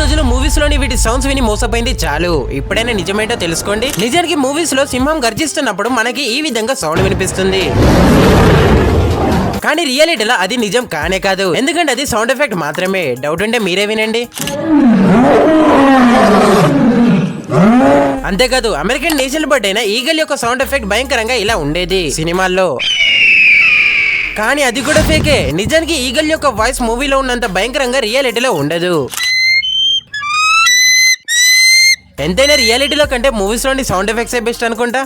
రోజులు మూవీస్ లోని వీటి సౌండ్స్ విని మోసపోయింది చాలు. ఇప్పుడైనా నిజమేంటో తెలుసుకోండి. నిజానికి మూవీస్ లో సింహం గర్జిస్తున్నప్పుడు మనకి ఈ విధంగా సౌండ్ వినిపిస్తుంది. కానీ రియాలిటీలో అది నిజం కానే కాదు. ఎందుకంటే అది సౌండ్ ఎఫెక్ట్ మాత్రమే. డౌట్ ఉంటే మీరే వినండి. అంతేకాదు అమెరికన్ నేషనల్ బర్డ్ అయిన ఈగల్ యొక్క సౌండ్ ఎఫెక్ట్ భయంకరంగా ఇలా ఉండేది సినిమాల్లో. కానీ అది కూడా ఫేకే. నిజానికి ఈగల్ యొక్క వాయిస్ మూవీలో ఉన్నంత భయంకరంగా రియాలిటీలో ఉండదు. ఎంతైనా రియాలిటీలో కంటే మూవీస్ లోని సౌండ్ ఎఫెక్ట్సే బెస్ట్ అనుకుంటా.